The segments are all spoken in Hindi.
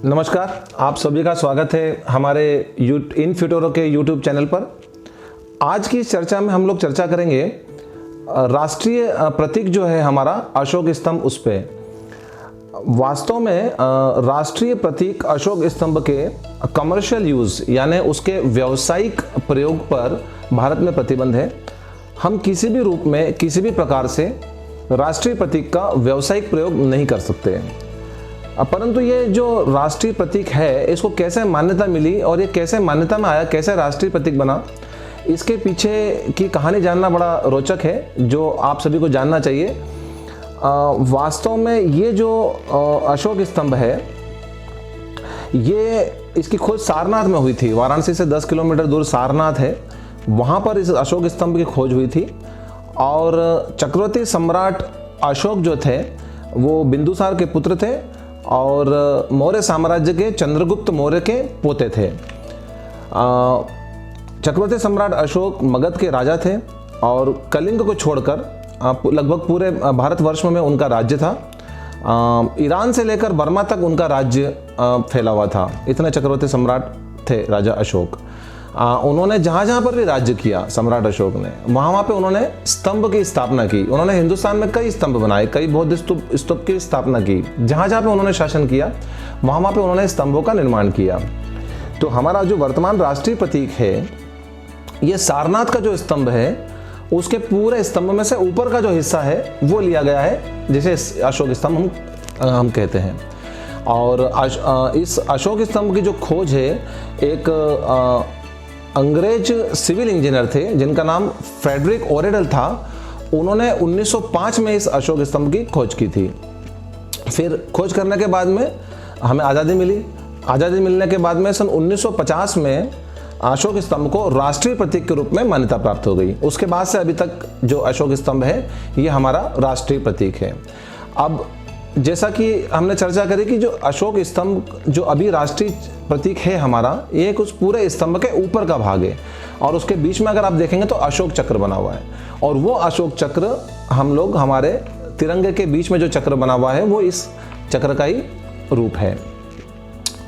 नमस्कार, आप सभी का स्वागत है हमारे इन फ्यूटुरो के यूट्यूब चैनल पर। आज की इस चर्चा में हम लोग चर्चा करेंगे राष्ट्रीय प्रतीक जो है हमारा अशोक स्तंभ, उस पे। वास्तव में राष्ट्रीय प्रतीक अशोक स्तंभ के कमर्शियल यूज़ यानी उसके व्यावसायिक प्रयोग पर भारत में प्रतिबंध है। हम किसी भी रूप में किसी भी प्रकार से राष्ट्रीय प्रतीक का व्यावसायिक प्रयोग नहीं कर सकते। परंतु ये जो राष्ट्रीय प्रतीक है इसको कैसे मान्यता मिली और ये कैसे मान्यता में आया, कैसे राष्ट्रीय प्रतीक बना, इसके पीछे की कहानी जानना बड़ा रोचक है, जो आप सभी को जानना चाहिए। वास्तव में ये जो अशोक स्तंभ है, ये इसकी खोज सारनाथ में हुई थी। वाराणसी से 10 किलोमीटर दूर सारनाथ है, वहाँ पर इस अशोक स्तंभ की खोज हुई थी। और चक्रवर्ती सम्राट अशोक जो थे वो बिंदुसार के पुत्र थे और मौर्य साम्राज्य के चंद्रगुप्त मौर्य के पोते थे। चक्रवर्ती सम्राट अशोक मगध के राजा थे और कलिंग को छोड़कर लगभग पूरे भारतवर्ष में उनका राज्य था। ईरान से लेकर बर्मा तक उनका राज्य फैला हुआ था। इतने चक्रवर्ती सम्राट थे राजा अशोक। उन्होंने जहाँ पर भी राज्य किया सम्राट अशोक ने, वहाँ पे उन्होंने स्तंभ की स्थापना की। उन्होंने हिंदुस्तान में कई स्तंभ बनाए, कई बौद्ध स्तूप की स्थापना की। जहाँ पे उन्होंने शासन किया वहाँ पे उन्होंने स्तंभों का निर्माण किया। तो हमारा जो वर्तमान राष्ट्रीय प्रतीक है, ये सारनाथ का जो स्तंभ है उसके पूरे स्तंभ में से ऊपर का जो हिस्सा है वो लिया गया है, जिसे अशोक स्तंभ हम कहते हैं। और इस अशोक स्तंभ की जो खोज है, एक अंग्रेज सिविल इंजीनियर थे जिनका नाम फ्रेडरिक ओरेडल था। उन्होंने 1905 में इस अशोक स्तंभ की खोज की थी। फिर खोज करने के बाद में हमें आज़ादी मिली। आज़ादी मिलने के बाद में सन 1950 में अशोक स्तंभ को राष्ट्रीय प्रतीक के रूप में मान्यता प्राप्त हो गई। उसके बाद से अभी तक जो अशोक स्तंभ है ये हमारा राष्ट्रीय प्रतीक है। अब जैसा कि हमने चर्चा करी कि जो अशोक स्तंभ जो अभी राष्ट्रीय प्रतीक है हमारा, ये कुछ पूरे स्तंभ के ऊपर का भाग है और उसके बीच में अगर आप देखेंगे तो अशोक चक्र बना हुआ है। और वो अशोक चक्र हम लोग हमारे तिरंगे के बीच में जो चक्र बना हुआ है वो इस चक्र का ही रूप है।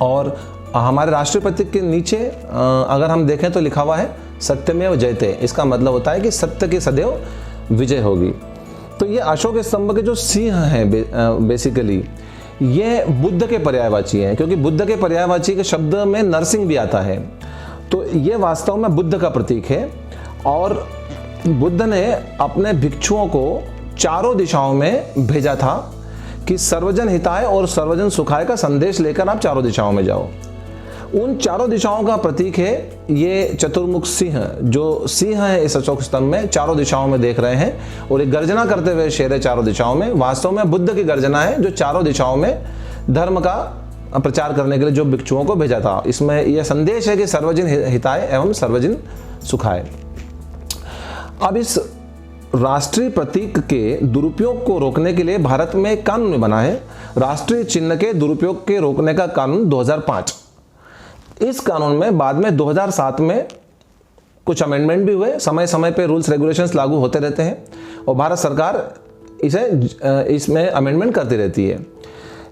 और हमारे राष्ट्रीय प्रतीक के नीचे अगर हम देखें तो लिखा हुआ है सत्यमेव जयते। इसका मतलब होता है कि सत्य की सदैव विजय होगी। तो ये अशोक स्तंभ के जो सिंह हैं बेसिकली ये बुद्ध के पर्यायवाची हैं, क्योंकि बुद्ध के पर्यायवाची के शब्द में नरसिंह भी आता है। तो ये वास्तव में बुद्ध का प्रतीक है। और बुद्ध ने अपने भिक्षुओं को चारों दिशाओं में भेजा था कि सर्वजन हिताय और सर्वजन सुखाय का संदेश लेकर आप चारों दिशाओं में जाओ। उन चारों दिशाओं का प्रतीक है ये चतुर्मुख सिंह। जो सिंह है इस अशोक स्तंभ में चारों दिशाओं में देख रहे हैं, और एक गर्जना करते हुए शेर है चारों दिशाओं में। वास्तव में बुद्ध की गर्जना है जो चारों दिशाओं में धर्म का प्रचार करने के लिए जो भिक्षुओं को भेजा था। इसमें यह संदेश है कि सर्वजन हिताय एवं सर्वजन सुखाय। अब इस राष्ट्रीय प्रतीक के दुरुपयोग को रोकने के लिए भारत में एक कानून बना है, राष्ट्रीय चिन्ह के दुरुपयोग के रोकने का कानून 2005। इस कानून में बाद में 2007 में कुछ अमेंडमेंट भी हुए। समय समय पे रूल्स रेगुलेशंस लागू होते रहते हैं और भारत सरकार इसमें अमेंडमेंट करती रहती है।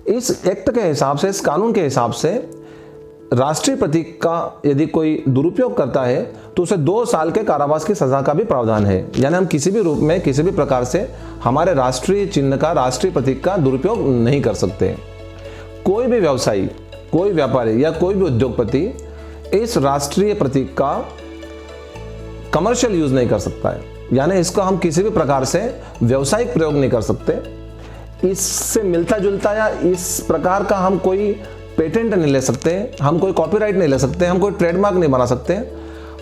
इस एक्ट के हिसाब से, इस कानून के हिसाब से राष्ट्रीय प्रतीक का यदि कोई दुरुपयोग करता है तो उसे 2 साल के कारावास की सजा का भी प्रावधान है। यानी हम किसी भी रूप में किसी भी प्रकार से हमारे राष्ट्रीय चिन्ह का, राष्ट्रीय प्रतीक का दुरुपयोग नहीं कर सकते। कोई भी व्यवसायी, कोई व्यापारी या कोई भी उद्योगपति इस राष्ट्रीय प्रतीक का कमर्शियल यूज नहीं कर सकता है। यानी इसका हम किसी भी प्रकार से व्यावसायिक प्रयोग नहीं कर सकते। इससे मिलता जुलता या इस प्रकार का हम कोई पेटेंट नहीं ले सकते, हम कोई कॉपीराइट नहीं ले सकते, हम कोई ट्रेडमार्क नहीं बना सकते।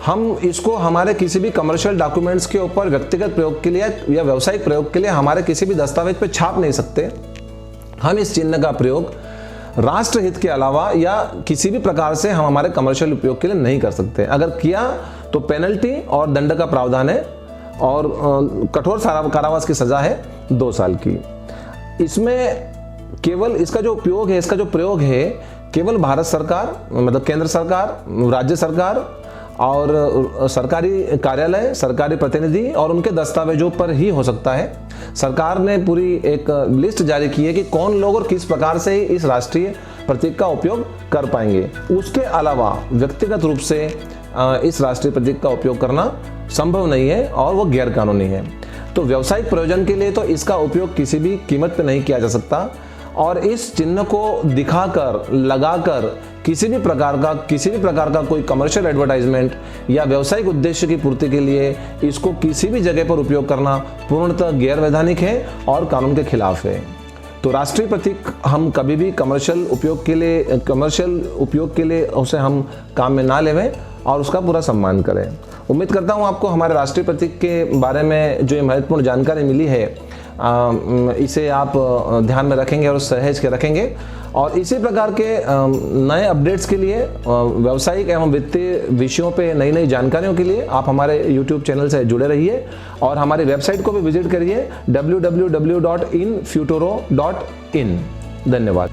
हम इसको हमारे किसी भी कमर्शियल डॉक्यूमेंट्स के ऊपर व्यक्तिगत प्रयोग के लिए या व्यावसायिक प्रयोग के लिए हमारे किसी भी दस्तावेज पे छाप नहीं सकते। हम इस चिन्ह का प्रयोग राष्ट्रहित के अलावा या किसी भी प्रकार से हम हमारे कमर्शियल उपयोग के लिए नहीं कर सकते। अगर किया तो पेनल्टी और दंड का प्रावधान है और कठोर कारावास की सजा है 2 साल की। इसमें केवल इसका जो उपयोग है, इसका जो प्रयोग है, केवल भारत सरकार मतलब केंद्र सरकार, राज्य सरकार और सरकारी कार्यालय, सरकारी प्रतिनिधि और उनके दस्तावेजों पर ही हो सकता है। सरकार ने पूरी एक लिस्ट जारी की है कि कौन लोग और किस प्रकार से इस राष्ट्रीय प्रतीक का उपयोग कर पाएंगे। उसके अलावा व्यक्तिगत रूप से इस राष्ट्रीय प्रतीक का उपयोग करना संभव नहीं है और वो गैर कानूनी है। तो व्यावसायिक प्रयोजन के लिए तो इसका उपयोग किसी भी कीमत पर नहीं किया जा सकता और इस चिन्ह को दिखाकर, लगाकर किसी भी प्रकार का कोई कमर्शियल एडवर्टाइजमेंट या व्यावसायिक उद्देश्य की पूर्ति के लिए इसको किसी भी जगह पर उपयोग करना पूर्णतः गैर वैधानिक है और कानून के खिलाफ है। तो राष्ट्रीय प्रतीक हम कभी भी कमर्शियल उपयोग के लिए उसे हम काम में ना लेवें और उसका पूरा सम्मान करें। उम्मीद करता हूँ आपको हमारे राष्ट्रीय प्रतीक के बारे में जो ये महत्वपूर्ण जानकारी मिली है इसे आप ध्यान में रखेंगे और सहेज के रखेंगे और इसी प्रकार के नए अपडेट्स के लिए व्यावसायिक एवं वित्तीय विषयों पे नई जानकारियों के लिए आप हमारे YouTube चैनल से जुड़े रहिए और हमारी वेबसाइट को भी विजिट करिए www.infuturo.in। धन्यवाद।